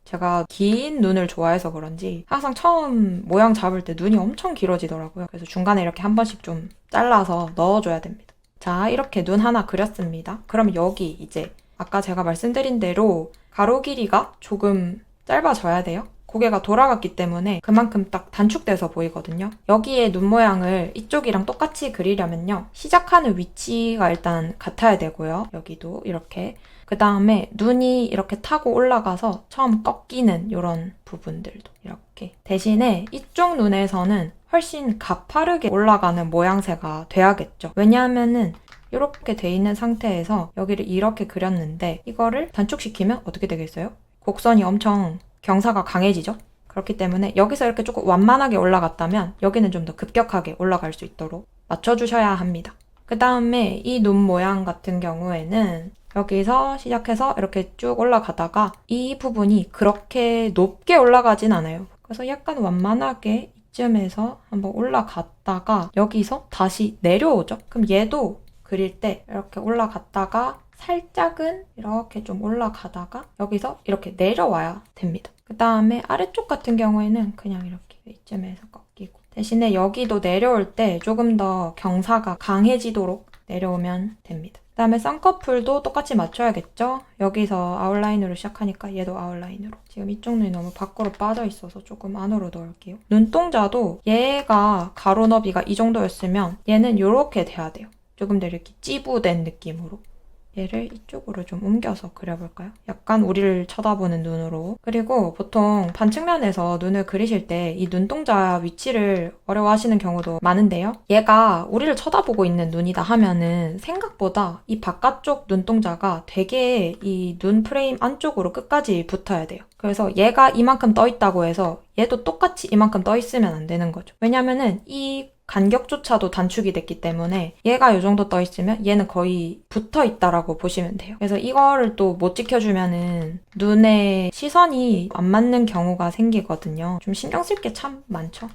제가 긴 눈을 좋아해서 그런지 항상 처음 모양 잡을 때 눈이 엄청 길어지더라고요. 그래서 중간에 이렇게 한 번씩 좀 잘라서 넣어줘야 됩니다. 자, 이렇게 눈 하나 그렸습니다. 그럼 여기 이제 아까 제가 말씀드린 대로 가로 길이가 조금 짧아져야 돼요. 고개가 돌아갔기 때문에 그만큼 딱 단축돼서 보이거든요. 여기에 눈 모양을 이쪽이랑 똑같이 그리려면요. 시작하는 위치가 일단 같아야 되고요. 여기도 이렇게. 그 다음에 눈이 이렇게 타고 올라가서 처음 꺾이는 이런 부분들도 이렇게. 대신에 이쪽 눈에서는 훨씬 가파르게 올라가는 모양새가 돼야겠죠. 왜냐하면은 이렇게 돼 있는 상태에서 여기를 이렇게 그렸는데 이거를 단축시키면 어떻게 되겠어요? 곡선이 엄청 경사가 강해지죠? 그렇기 때문에 여기서 이렇게 조금 완만하게 올라갔다면 여기는 좀 더 급격하게 올라갈 수 있도록 맞춰주셔야 합니다. 그 다음에 이 눈 모양 같은 경우에는 여기서 시작해서 이렇게 쭉 올라가다가 이 부분이 그렇게 높게 올라가진 않아요. 그래서 약간 완만하게 이쯤에서 한번 올라갔다가 여기서 다시 내려오죠? 그럼 얘도 그릴 때 이렇게 올라갔다가 살짝은 이렇게 좀 올라가다가 여기서 이렇게 내려와야 됩니다. 그 다음에 아래쪽 같은 경우에는 그냥 이렇게 이쯤에서 꺾이고 대신에 여기도 내려올 때 조금 더 경사가 강해지도록 내려오면 됩니다. 그 다음에 쌍꺼풀도 똑같이 맞춰야겠죠? 여기서 아웃라인으로 시작하니까 얘도 아웃라인으로. 지금 이쪽 눈이 너무 밖으로 빠져 있어서 조금 안으로 넣을게요. 눈동자도 얘가 가로 너비가 이 정도였으면 얘는 이렇게 돼야 돼요. 조금 더 이렇게 찌부된 느낌으로. 얘를 이쪽으로 좀 옮겨서 그려볼까요? 약간 우리를 쳐다보는 눈으로. 그리고 보통 반측면에서 눈을 그리실 때 이 눈동자 위치를 어려워하시는 경우도 많은데요. 얘가 우리를 쳐다보고 있는 눈이다 하면은 생각보다 이 바깥쪽 눈동자가 되게 이 눈 프레임 안쪽으로 끝까지 붙어야 돼요. 그래서 얘가 이만큼 떠 있다고 해서 얘도 똑같이 이만큼 떠 있으면 안 되는 거죠. 왜냐면은 이 간격조차도 단축이 됐기 때문에 얘가 이 정도 떠 있으면 얘는 거의 붙어 있다라고 보시면 돼요. 그래서 이거를 또 못 지켜주면은 눈에 시선이 안 맞는 경우가 생기거든요. 좀 신경 쓸 게 참 많죠.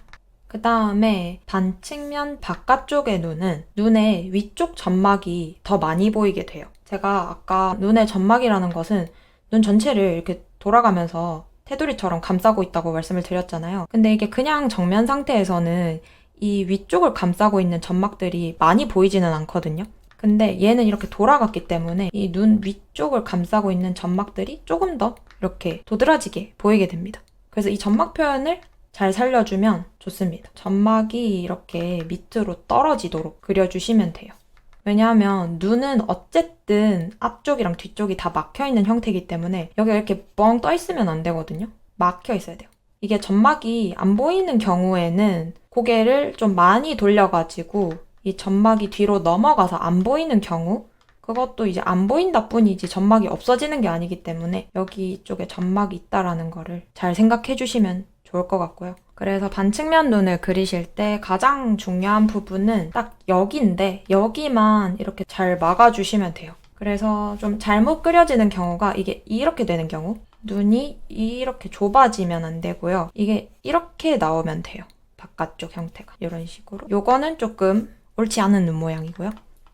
그 다음에 반측면 바깥쪽의 눈은 눈의 위쪽 점막이 더 많이 보이게 돼요. 제가 아까 눈의 점막이라는 것은 눈 전체를 이렇게 돌아가면서 테두리처럼 감싸고 있다고 말씀을 드렸잖아요. 근데 이게 그냥 정면 상태에서는 이 위쪽을 감싸고 있는 점막들이 많이 보이지는 않거든요. 근데 얘는 이렇게 돌아갔기 때문에 이 눈 위쪽을 감싸고 있는 점막들이 조금 더 이렇게 도드라지게 보이게 됩니다. 그래서 이 점막 표현을 잘 살려주면 좋습니다. 점막이 이렇게 밑으로 떨어지도록 그려주시면 돼요. 왜냐하면 눈은 어쨌든 앞쪽이랑 뒤쪽이 다 막혀있는 형태이기 때문에 여기가 이렇게 뻥 떠 있으면 안 되거든요. 막혀 있어야 돼요. 이게 점막이 안 보이는 경우에는 고개를 좀 많이 돌려가지고 이 점막이 뒤로 넘어가서 안 보이는 경우, 그것도 이제 안 보인다 뿐이지 점막이 없어지는 게 아니기 때문에 여기 쪽에 점막이 있다라는 거를 잘 생각해 주시면 좋을 것 같고요. 그래서 반측면 눈을 그리실 때 가장 중요한 부분은 딱 여기인데 여기만 이렇게 잘 막아주시면 돼요. 그래서 좀 잘못 그려지는 경우가 이게 이렇게 되는 경우, 눈이 이렇게 좁아지면 안 되고요. 이게 이렇게 나오면 돼요. 바깥쪽 형태가 이런 식으로. 요거는 조금 옳지 않은 눈 모양이고요.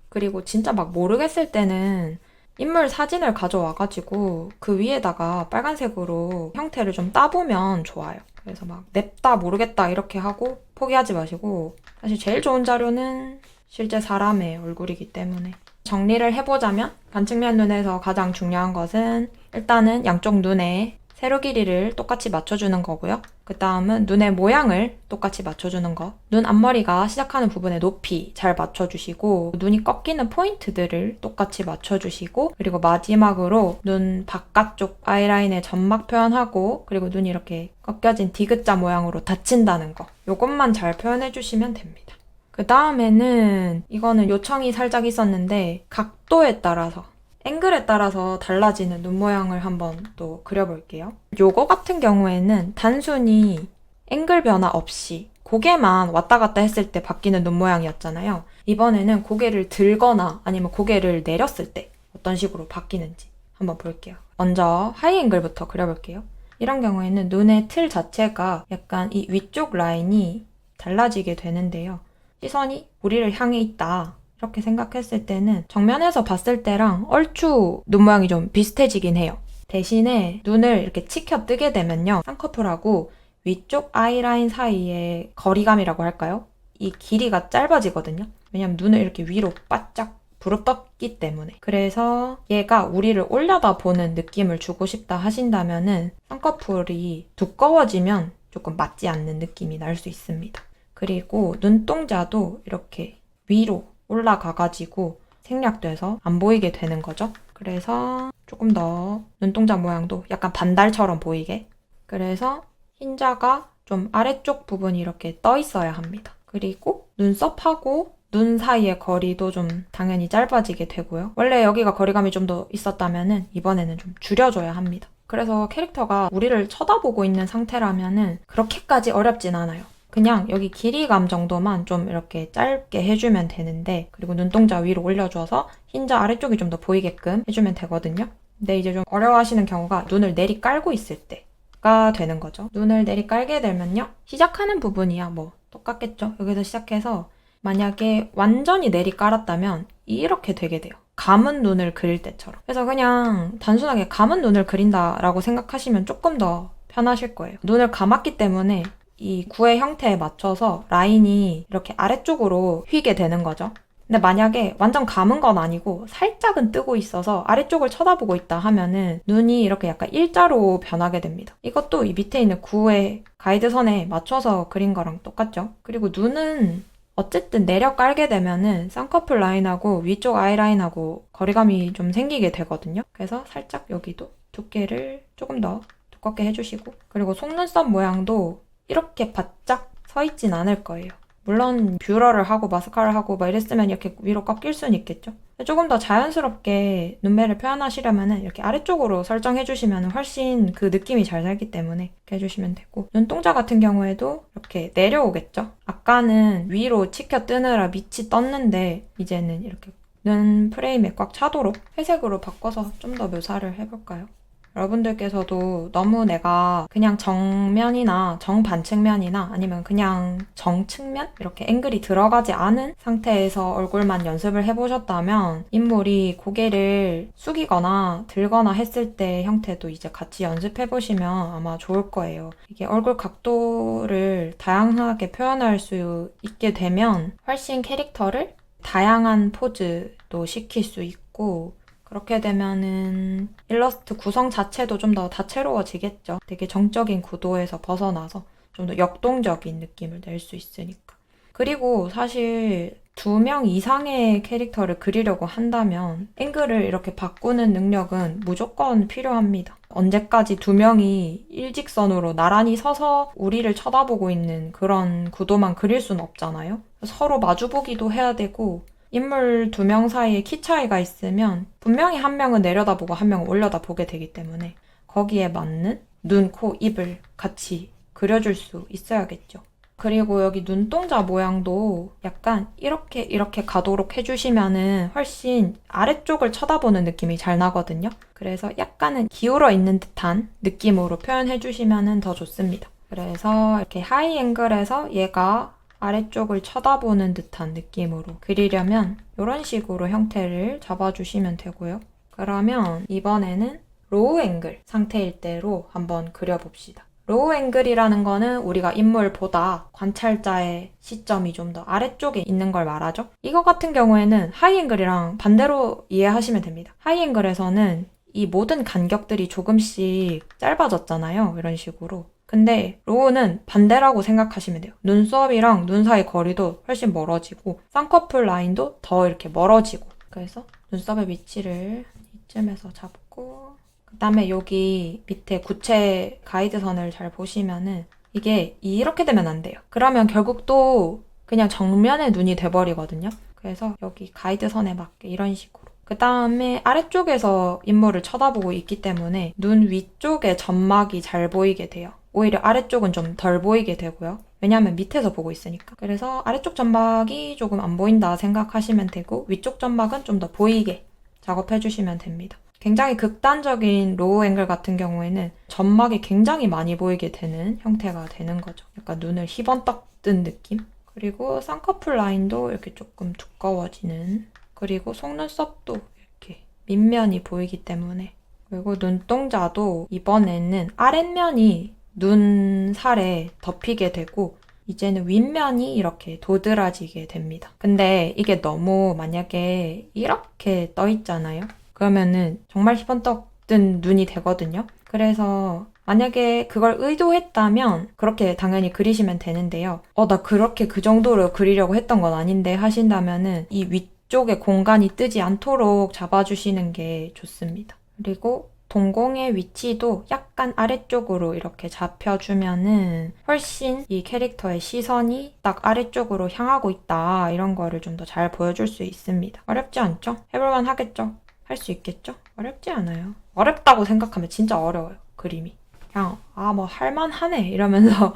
그리고 진짜 막 모르겠을 때는 인물 사진을 가져와가지고 그 위에다가 빨간색으로 형태를 좀 따보면 좋아요. 그래서 막 냅다 모르겠다 이렇게 하고 포기하지 마시고, 사실 제일 좋은 자료는 실제 사람의 얼굴이기 때문에. 정리를 해보자면 반측면 눈에서 가장 중요한 것은 일단은 양쪽 눈에 세로 길이를 똑같이 맞춰주는 거고요. 그 다음은 눈의 모양을 똑같이 맞춰주는 거. 눈 앞머리가 시작하는 부분의 높이 잘 맞춰주시고, 눈이 꺾이는 포인트들을 똑같이 맞춰주시고, 그리고 마지막으로 눈 바깥쪽 아이라인의 점막 표현하고, 그리고 눈이 이렇게 꺾여진 디귿자 모양으로 닫힌다는 거. 요것만 잘 표현해주시면 됩니다. 그 다음에는 이거는 요청이 살짝 있었는데 각도에 따라서 앵글에 따라서 달라지는 눈 모양을 한번 또 그려볼게요. 요거 같은 경우에는 단순히 앵글 변화 없이 고개만 왔다 갔다 했을 때 바뀌는 눈 모양이었잖아요. 이번에는 고개를 들거나 아니면 고개를 내렸을 때 어떤 식으로 바뀌는지 한번 볼게요. 먼저 하이 앵글부터 그려볼게요. 이런 경우에는 눈의 틀 자체가 약간 이 위쪽 라인이 달라지게 되는데요. 시선이 우리를 향해 있다. 이렇게 생각했을 때는 정면에서 봤을 때랑 얼추 눈 모양이 좀 비슷해지긴 해요. 대신에 눈을 이렇게 치켜 뜨게 되면요. 쌍꺼풀하고 위쪽 아이라인 사이의 거리감이라고 할까요? 이 길이가 짧아지거든요. 왜냐면 눈을 이렇게 위로 바짝 부릅떴기 때문에. 그래서 얘가 우리를 올려다 보는 느낌을 주고 싶다 하신다면은 쌍꺼풀이 두꺼워지면 조금 맞지 않는 느낌이 날 수 있습니다. 그리고 눈동자도 이렇게 위로 올라가가지고 생략돼서 안 보이게 되는 거죠. 그래서 조금 더 눈동자 모양도 약간 반달처럼 보이게. 그래서 흰자가 좀 아래쪽 부분이 이렇게 떠 있어야 합니다. 그리고 눈썹하고 눈 사이의 거리도 좀 당연히 짧아지게 되고요. 원래 여기가 거리감이 좀 더 있었다면은 이번에는 좀 줄여줘야 합니다. 그래서 캐릭터가 우리를 쳐다보고 있는 상태라면은 그렇게까지 어렵진 않아요. 그냥 여기 길이감 정도만 좀 이렇게 짧게 해주면 되는데, 그리고 눈동자 위로 올려줘서 흰자 아래쪽이 좀 더 보이게끔 해주면 되거든요. 근데 이제 좀 어려워하시는 경우가 눈을 내리 깔고 있을 때가 되는 거죠. 눈을 내리 깔게 되면요. 시작하는 부분이야 뭐 똑같겠죠. 여기서 시작해서 만약에 완전히 내리 깔았다면 이렇게 되게 돼요. 감은 눈을 그릴 때처럼. 그래서 그냥 단순하게 감은 눈을 그린다라고 생각하시면 조금 더 편하실 거예요. 눈을 감았기 때문에 이 구의 형태에 맞춰서 라인이 이렇게 아래쪽으로 휘게 되는 거죠. 근데 만약에 완전 감은 건 아니고 살짝은 뜨고 있어서 아래쪽을 쳐다보고 있다 하면은 눈이 이렇게 약간 일자로 변하게 됩니다. 이것도 이 밑에 있는 구의 가이드선에 맞춰서 그린 거랑 똑같죠. 그리고 눈은 어쨌든 내려 깔게 되면은 쌍꺼풀 라인하고 위쪽 아이라인하고 거리감이 좀 생기게 되거든요. 그래서 살짝 여기도 두께를 조금 더 두껍게 해주시고, 그리고 속눈썹 모양도 이렇게 바짝 서 있진 않을 거예요. 물론 뷰러를 하고 마스카라를 하고 막 이랬으면 이렇게 위로 꺾일 수는 있겠죠. 조금 더 자연스럽게 눈매를 표현하시려면 이렇게 아래쪽으로 설정해 주시면 훨씬 그 느낌이 잘 살기 때문에 이렇게 해주시면 되고, 눈동자 같은 경우에도 이렇게 내려오겠죠. 아까는 위로 치켜 뜨느라 밑이 떴는데 이제는 이렇게 눈 프레임에 꽉 차도록 회색으로 바꿔서 좀 더 묘사를 해볼까요? 여러분들께서도 너무 내가 그냥 정면이나 정반측면이나 아니면 그냥 정측면? 이렇게 앵글이 들어가지 않은 상태에서 얼굴만 연습을 해보셨다면 인물이 고개를 숙이거나 들거나 했을 때 형태도 이제 같이 연습해보시면 아마 좋을 거예요. 이게 얼굴 각도를 다양하게 표현할 수 있게 되면 훨씬 캐릭터를 다양한 포즈도 시킬 수 있고, 그렇게 되면은 일러스트 구성 자체도 좀 더 다채로워지겠죠. 되게 정적인 구도에서 벗어나서 좀 더 역동적인 느낌을 낼 수 있으니까. 그리고 사실 2명 이상의 캐릭터를 그리려고 한다면 앵글을 이렇게 바꾸는 능력은 무조건 필요합니다. 언제까지 2명이 일직선으로 나란히 서서 우리를 쳐다보고 있는 그런 구도만 그릴 수는 없잖아요. 서로 마주보기도 해야 되고, 인물 2명 사이에 키 차이가 있으면 분명히 한 명은 내려다보고 한 명은 올려다보게 되기 때문에 거기에 맞는 눈, 코, 입을 같이 그려줄 수 있어야겠죠. 그리고 여기 눈동자 모양도 약간 이렇게 가도록 해주시면은 훨씬 아래쪽을 쳐다보는 느낌이 잘 나거든요. 그래서 약간은 기울어 있는 듯한 느낌으로 표현해주시면 더 좋습니다. 그래서 이렇게 하이 앵글에서 얘가 아래쪽을 쳐다보는 듯한 느낌으로 그리려면 이런 식으로 형태를 잡아주시면 되고요. 그러면 이번에는 로우 앵글 상태일 때로 한번 그려봅시다. 로우 앵글이라는 거는 우리가 인물보다 관찰자의 시점이 좀 더 아래쪽에 있는 걸 말하죠. 이거 같은 경우에는 하이 앵글이랑 반대로 이해하시면 됩니다. 하이 앵글에서는 이 모든 간격들이 조금씩 짧아졌잖아요. 이런 식으로. 근데 로우는 반대라고 생각하시면 돼요. 눈썹이랑 눈 사이 거리도 훨씬 멀어지고 쌍꺼풀 라인도 더 이렇게 멀어지고, 그래서 눈썹의 위치를 이쯤에서 잡고, 그 다음에 여기 밑에 구체 가이드선을 잘 보시면은 이게 이렇게 되면 안 돼요. 그러면 결국 또 그냥 정면의 눈이 돼버리거든요. 그래서 여기 가이드선에 맞게 이런 식으로. 그 다음에 아래쪽에서 인물을 쳐다보고 있기 때문에 눈 위쪽에 점막이 잘 보이게 돼요. 오히려 아래쪽은 좀 덜 보이게 되고요. 왜냐하면 밑에서 보고 있으니까. 그래서 아래쪽 점막이 조금 안 보인다 생각하시면 되고 위쪽 점막은 좀 더 보이게 작업해주시면 됩니다. 굉장히 극단적인 로우 앵글 같은 경우에는 점막이 굉장히 많이 보이게 되는 형태가 되는 거죠. 약간 눈을 희번떡 뜬 느낌? 그리고 쌍꺼풀 라인도 이렇게 조금 두꺼워지는, 그리고 속눈썹도 이렇게 밑면이 보이기 때문에, 그리고 눈동자도 이번에는 아랫면이 눈 살에 덮이게 되고 이제는 윗면이 이렇게 도드라지게 됩니다. 근데 이게 너무 만약에 이렇게 떠 있잖아요? 그러면은 정말 희번떡 뜬 눈이 되거든요. 그래서 만약에 그걸 의도했다면 그렇게 당연히 그리시면 되는데요. 나 그렇게 그 정도로 그리려고 했던 건 아닌데 하신다면은 이 위쪽에 공간이 뜨지 않도록 잡아주시는 게 좋습니다. 그리고 동공의 위치도 약간 아래쪽으로 이렇게 잡혀주면은 훨씬 이 캐릭터의 시선이 딱 아래쪽으로 향하고 있다, 이런 거를 좀 더 잘 보여줄 수 있습니다. 어렵지 않죠? 해볼만 하겠죠? 할 수 있겠죠? 어렵지 않아요. 어렵다고 생각하면 진짜 어려워요, 그림이. 그냥 뭐 할만하네 이러면서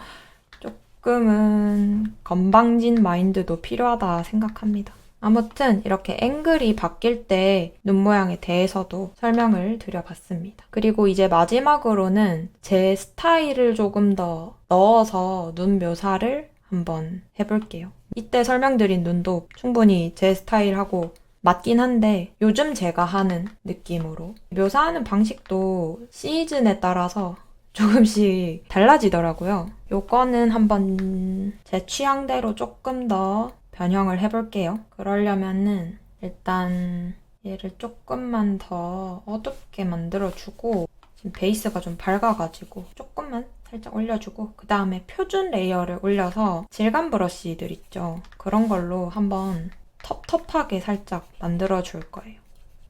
조금은 건방진 마인드도 필요하다 생각합니다. 아무튼 이렇게 앵글이 바뀔 때 눈 모양에 대해서도 설명을 드려봤습니다. 그리고 이제 마지막으로는 제 스타일을 조금 더 넣어서 눈 묘사를 한번 해볼게요. 이때 설명드린 눈도 충분히 제 스타일하고 맞긴 한데 요즘 제가 하는 느낌으로 묘사하는 방식도 시즌에 따라서 조금씩 달라지더라고요. 요거는 한번 제 취향대로 조금 더 변형을 해볼게요. 그러려면은 일단 얘를 조금만 더 어둡게 만들어주고, 지금 베이스가 좀 밝아가지고 조금만 살짝 올려주고, 그 다음에 표준 레이어를 올려서 질감 브러쉬들 있죠? 그런 걸로 한번 텁텁하게 살짝 만들어줄 거예요.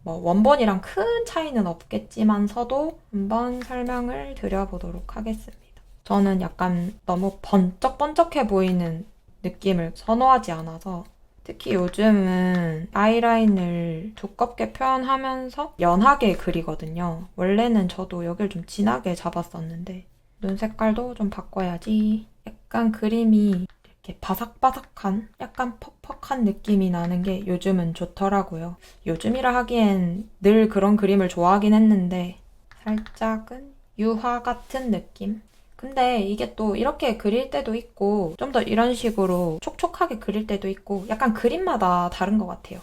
뭐 원본이랑 큰 차이는 없겠지만서도 한번 설명을 드려보도록 하겠습니다. 저는 약간 너무 번쩍번쩍해 보이는 느낌을 선호하지 않아서, 특히 요즘은 아이라인을 두껍게 표현하면서 연하게 그리거든요. 원래는 저도 여길 좀 진하게 잡았었는데 눈 색깔도 좀 바꿔야지 약간 그림이 이렇게 바삭바삭한, 약간 퍽퍽한 느낌이 나는 게 요즘은 좋더라고요. 요즘이라 하기엔 늘 그런 그림을 좋아하긴 했는데 살짝은 유화 같은 느낌? 근데 이게 또 이렇게 그릴 때도 있고 좀 더 이런 식으로 촉촉하게 그릴 때도 있고 약간 그림마다 다른 것 같아요.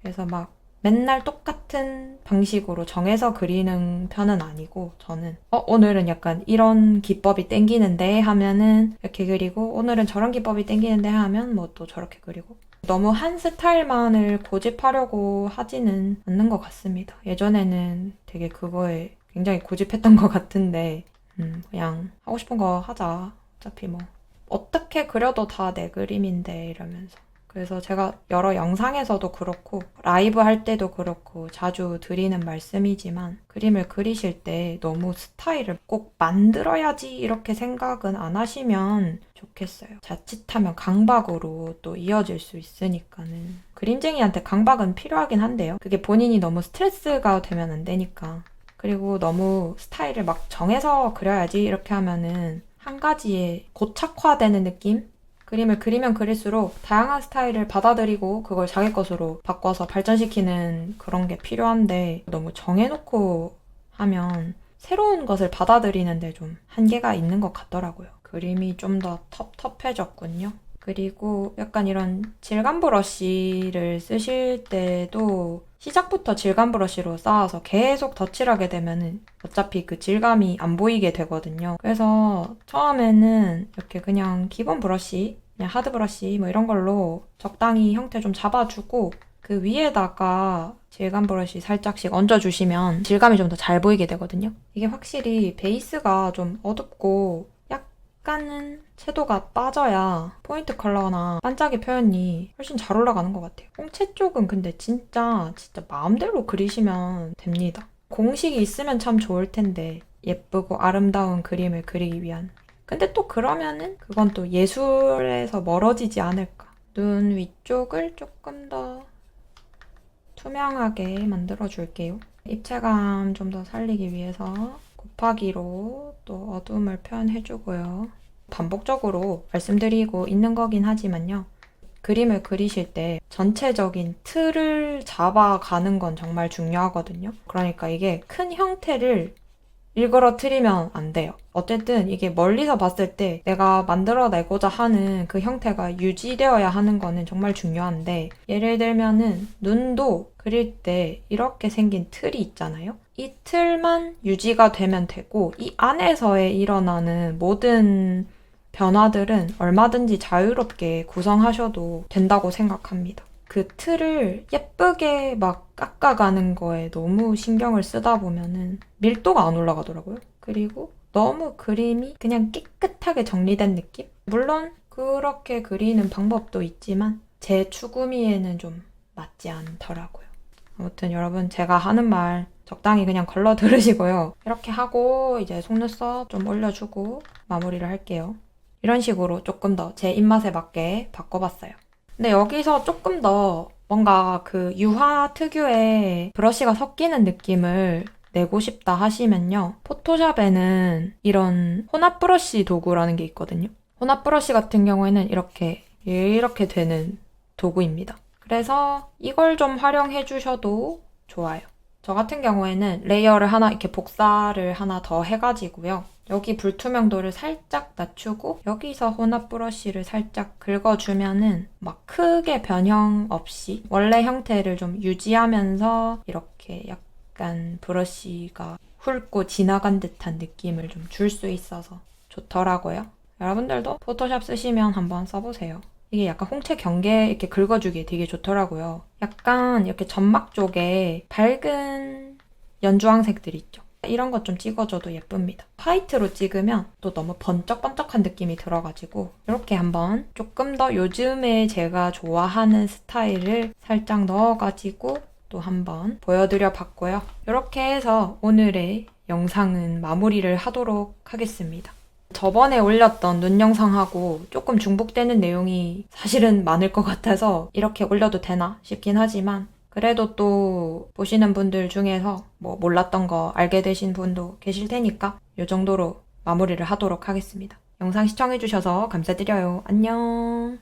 그래서 막 맨날 똑같은 방식으로 정해서 그리는 편은 아니고, 저는 오늘은 약간 이런 기법이 땡기는데 하면은 이렇게 그리고, 오늘은 저런 기법이 땡기는데 하면 뭐 또 저렇게 그리고, 너무 한 스타일만을 고집하려고 하지는 않는 것 같습니다. 예전에는 되게 그거에 굉장히 고집했던 것 같은데 그냥 하고 싶은 거 하자. 어차피 뭐 어떻게 그려도 다 내 그림인데 이러면서. 그래서 제가 여러 영상에서도 그렇고 라이브 할 때도 그렇고 자주 드리는 말씀이지만, 그림을 그리실 때 너무 스타일을 꼭 만들어야지 이렇게 생각은 안 하시면 좋겠어요. 자칫하면 강박으로 또 이어질 수 있으니까는. 그림쟁이한테 강박은 필요하긴 한데요. 그게 본인이 너무 스트레스가 되면 안 되니까. 그리고 너무 스타일을 막 정해서 그려야지 이렇게 하면은 한 가지에 고착화되는 느낌? 그림을 그리면 그릴수록 다양한 스타일을 받아들이고 그걸 자기 것으로 바꿔서 발전시키는 그런 게 필요한데, 너무 정해놓고 하면 새로운 것을 받아들이는데 좀 한계가 있는 것 같더라고요. 그림이 좀 더 텁텁해졌군요. 그리고 약간 이런 질감 브러쉬를 쓰실 때도 시작부터 질감 브러쉬로 쌓아서 계속 덧칠하게 되면은 어차피 그 질감이 안 보이게 되거든요. 그래서 처음에는 이렇게 그냥 기본 브러쉬, 그냥 하드 브러쉬 뭐 이런 걸로 적당히 형태 좀 잡아주고, 그 위에다가 질감 브러쉬 살짝씩 얹어주시면 질감이 좀 더 잘 보이게 되거든요. 이게 확실히 베이스가 좀 어둡고 약간은 채도가 빠져야 포인트 컬러나 반짝이 표현이 훨씬 잘 올라가는 것 같아요. 홍채 쪽은 근데 진짜 마음대로 그리시면 됩니다. 공식이 있으면 참 좋을 텐데, 예쁘고 아름다운 그림을 그리기 위한. 근데 또 그러면은 그건 또 예술에서 멀어지지 않을까. 눈 위쪽을 조금 더 투명하게 만들어 줄게요. 입체감 좀 더 살리기 위해서 곱하기로 또 어둠을 표현해주고요. 반복적으로 말씀드리고 있는 거긴 하지만요. 그림을 그리실 때 전체적인 틀을 잡아가는 건 정말 중요하거든요. 그러니까 이게 큰 형태를 일그러뜨리면 안 돼요. 어쨌든 이게 멀리서 봤을 때 내가 만들어내고자 하는 그 형태가 유지되어야 하는 거는 정말 중요한데, 예를 들면은 눈도 그릴 때 이렇게 생긴 틀이 있잖아요. 이 틀만 유지가 되면 되고, 이 안에서의 일어나는 모든 변화들은 얼마든지 자유롭게 구성하셔도 된다고 생각합니다. 그 틀을 예쁘게 막 깎아가는 거에 너무 신경을 쓰다 보면은 밀도가 안 올라가더라고요. 그리고 너무 그림이 그냥 깨끗하게 정리된 느낌? 물론 그렇게 그리는 방법도 있지만 제 추구미에는 좀 맞지 않더라고요. 아무튼 여러분, 제가 하는 말 적당히 그냥 걸러 들으시고요. 이렇게 하고 이제 속눈썹 좀 올려주고 마무리를 할게요. 이런 식으로 조금 더 제 입맛에 맞게 바꿔봤어요. 근데 여기서 조금 더 뭔가 그 유화 특유의 브러쉬가 섞이는 느낌을 내고 싶다 하시면요. 포토샵에는 이런 혼합 브러쉬 도구라는 게 있거든요. 혼합 브러쉬 같은 경우에는 이렇게 되는 도구입니다. 그래서 이걸 좀 활용해 주셔도 좋아요. 저 같은 경우에는 레이어를 하나 이렇게 복사를 하나 더 해가지고요. 여기 불투명도를 살짝 낮추고 여기서 혼합 브러쉬를 살짝 긁어주면은 막 크게 변형 없이 원래 형태를 좀 유지하면서 이렇게 약간 브러쉬가 훑고 지나간 듯한 느낌을 좀 줄 수 있어서 좋더라고요. 여러분들도 포토샵 쓰시면 한번 써보세요. 이게 약간 홍채 경계 이렇게 긁어주기에 되게 좋더라고요. 약간 이렇게 점막 쪽에 밝은 연주황색들 있죠. 이런 것 좀 찍어줘도 예쁩니다. 화이트로 찍으면 또 너무 번쩍번쩍한 느낌이 들어가지고 이렇게 한번 조금 더 요즘에 제가 좋아하는 스타일을 살짝 넣어가지고 또 한번 보여드려 봤고요. 이렇게 해서 오늘의 영상은 마무리를 하도록 하겠습니다. 저번에 올렸던 눈 영상하고 조금 중복되는 내용이 사실은 많을 것 같아서 이렇게 올려도 되나 싶긴 하지만, 그래도 또 보시는 분들 중에서 뭐 몰랐던 거 알게 되신 분도 계실 테니까 이 정도로 마무리를 하도록 하겠습니다. 영상 시청해주셔서 감사드려요. 안녕.